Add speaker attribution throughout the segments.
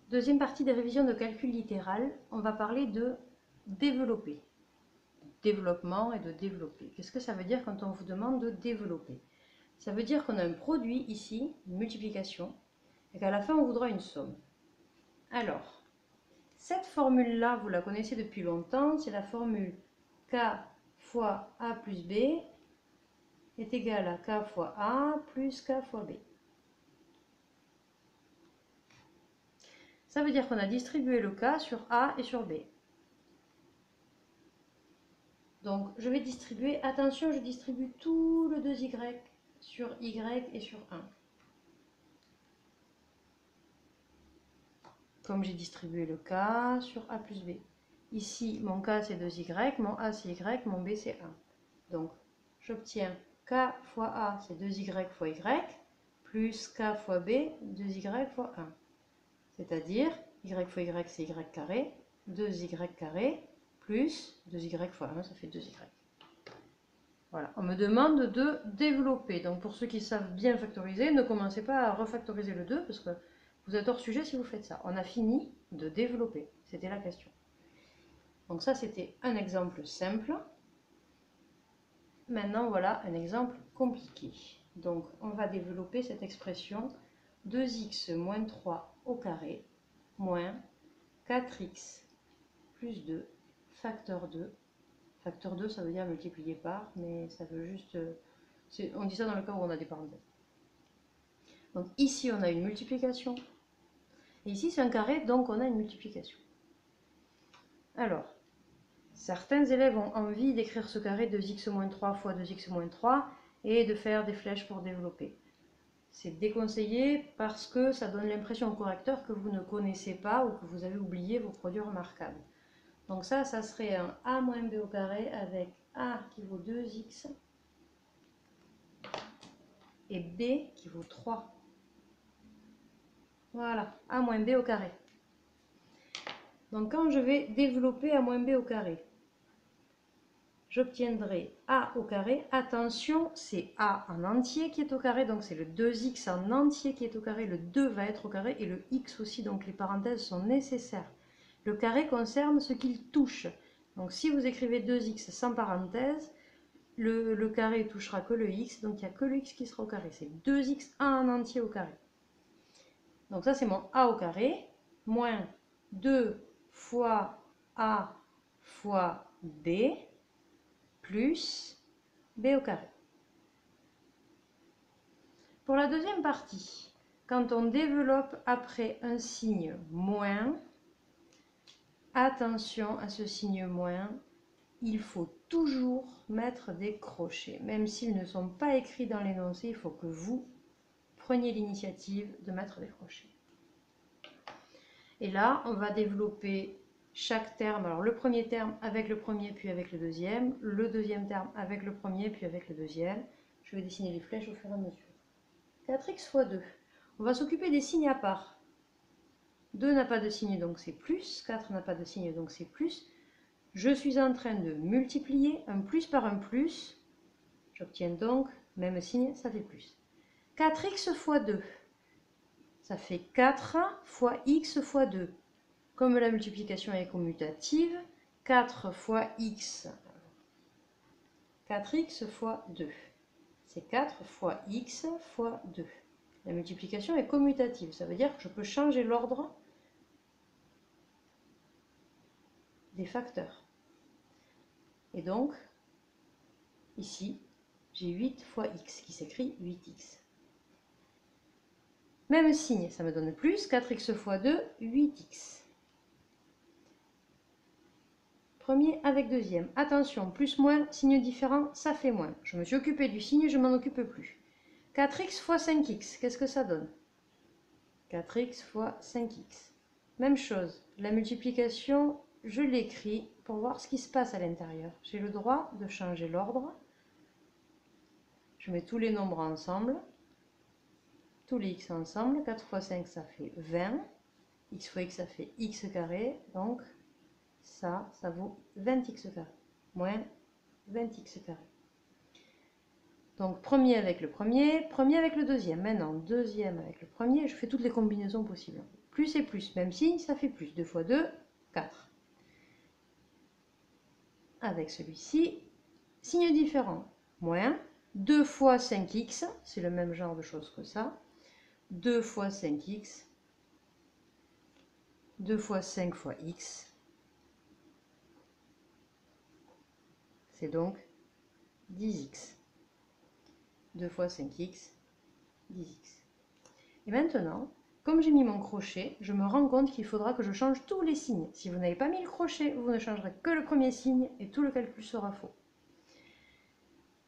Speaker 1: Deuxième partie des révisions de calcul littéral, on va parler de développer. Développement et de développer. Qu'est-ce que ça veut dire quand on vous demande de développer? Ça veut dire qu'on a un produit ici, une multiplication, et qu'à la fin on voudra une somme. Alors, cette formule-là, vous la connaissez depuis longtemps, c'est la formule k fois a plus b est égal à k fois a plus k fois b. Ça veut dire qu'on a distribué le k sur a et sur b. Donc je vais distribuer, attention, je distribue tout le 2y sur y et sur 1. Comme j'ai distribué le k sur a plus b. Ici, mon k c'est 2y, mon a c'est y, mon b c'est 1. Donc j'obtiens k fois a c'est 2y fois y, plus k fois b, 2y fois 1. C'est-à-dire, y fois y c'est y carré, 2y carré, plus 2y fois 1, ça fait 2y. Voilà, on me demande de développer. Donc pour ceux qui savent bien factoriser, ne commencez pas à refactoriser le 2 parce que vous êtes hors sujet si vous faites ça. On a fini de développer, c'était la question. Donc ça c'était un exemple simple. Maintenant voilà un exemple compliqué. Donc on va développer cette expression 2x moins 3 au carré moins 4x plus 2 facteur 2. Facteur 2 ça veut dire multiplier par, mais ça veut juste... on dit ça dans le cas où on a des parenthèses. Donc ici on a une multiplication. Et ici c'est un carré, donc on a une multiplication. Alors, certains élèves ont envie d'écrire ce carré 2x-3 fois 2x-3 et de faire des flèches pour développer. C'est déconseillé parce que ça donne l'impression au correcteur que vous ne connaissez pas ou que vous avez oublié vos produits remarquables. Donc ça serait un a moins b au carré avec a qui vaut 2x et b qui vaut 3. Voilà, a moins b au carré. Donc quand je vais développer a moins b au carré, j'obtiendrai a au carré. Attention, c'est a en entier qui est au carré, donc c'est le 2x en entier qui est au carré. Le 2 va être au carré et le x aussi, donc les parenthèses sont nécessaires. Le carré concerne ce qu'il touche. Donc si vous écrivez 2x sans parenthèse, le carré touchera que le x, donc il n'y a que le x qui sera au carré. C'est 2x en entier au carré. Donc ça c'est mon a au carré, moins 2 fois a fois b, plus b au carré. Pour la deuxième partie, quand on développe après un signe moins, attention à ce signe moins, il faut toujours mettre des crochets. Même s'ils ne sont pas écrits dans l'énoncé, il faut que vous preniez l'initiative de mettre des crochets. Et là, on va développer chaque terme. Alors le premier terme avec le premier puis avec le deuxième terme avec le premier puis avec le deuxième. Je vais dessiner les flèches au fur et à mesure. 4x fois 2. On va s'occuper des signes à part. 2 n'a pas de signe donc c'est plus, 4 n'a pas de signe donc c'est plus. Je suis en train de multiplier un plus par un plus. J'obtiens donc, même signe, ça fait plus. 4x fois 2, ça fait 4 fois x fois 2. Comme la multiplication est commutative, 4 fois x, 4x fois 2. C'est 4 fois x fois 2. La multiplication est commutative, ça veut dire que je peux changer l'ordre des facteurs. Et donc, ici, j'ai 8 fois x qui s'écrit 8x. Même signe, ça me donne plus, 4x fois 2, 8x. Premier avec deuxième. Attention, plus, moins, signe différent, ça fait moins. Je me suis occupé du signe, je m'en occupe plus. 4x fois 5x, qu'est-ce que ça donne? 4x fois 5x. Même chose, la multiplication, je l'écris pour voir ce qui se passe à l'intérieur. J'ai le droit de changer l'ordre. Je mets tous les nombres ensemble. Tous les x ensemble. 4 fois 5, ça fait 20. X fois x, ça fait x carré. Donc, ça vaut 20x carré. Moins 20x carré. Donc, premier avec le premier avec le deuxième. Maintenant, deuxième avec le premier. Je fais toutes les combinaisons possibles. Plus et plus, même si ça fait plus. 2 fois 2, 4. Avec celui-ci, signe différent. Moins 2 fois 5x, c'est le même genre de choses que ça. 2 fois 5x, 2 fois 5 fois x, c'est donc 10x. 2 fois 5x, 10x. Et maintenant, comme j'ai mis mon crochet, je me rends compte qu'il faudra que je change tous les signes. Si vous n'avez pas mis le crochet, vous ne changerez que le premier signe et tout le calcul sera faux.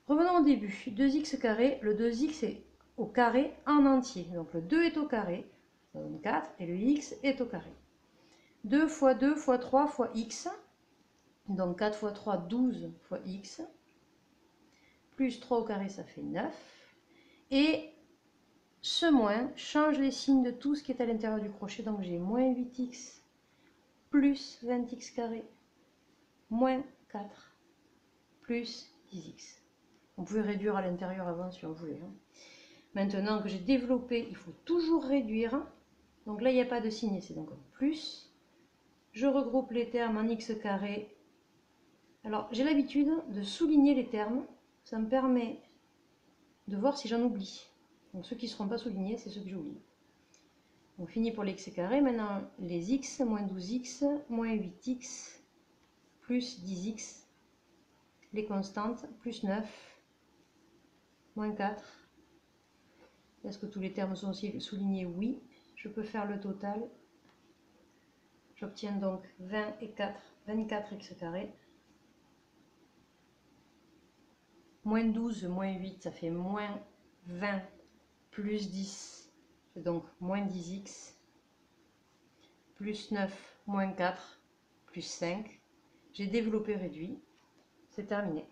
Speaker 1: Revenons au début. 2x carré, le 2x est au carré en entier. Donc le 2 est au carré, ça donne 4, et le x est au carré. 2 fois 2 fois 3 fois x, donc 4 fois 3, 12 fois x, plus 3 au carré, ça fait 9. Et ce moins change les signes de tout ce qui est à l'intérieur du crochet, donc j'ai moins 8x plus 20x carré, moins 4 plus 10x. On pouvait réduire à l'intérieur avant si on voulait. Maintenant que j'ai développé, il faut toujours réduire. Donc là, il n'y a pas de signe, c'est donc un plus. Je regroupe les termes en x carré. Alors, j'ai l'habitude de souligner les termes. Ça me permet de voir si j'en oublie. Donc ceux qui ne seront pas soulignés, c'est ceux que j'oublie. On finit pour les x carré. Maintenant, les x, moins 12x, moins 8x, plus 10x. Les constantes, plus 9, moins 4. Est-ce que tous les termes sont soulignés? Oui. Je peux faire le total. J'obtiens donc 20 et 4, 24x carré. Moins 12, moins 8, ça fait moins 20 plus 10, c'est donc moins 10x. Plus 9, moins 4, plus 5. J'ai développé réduit. C'est terminé.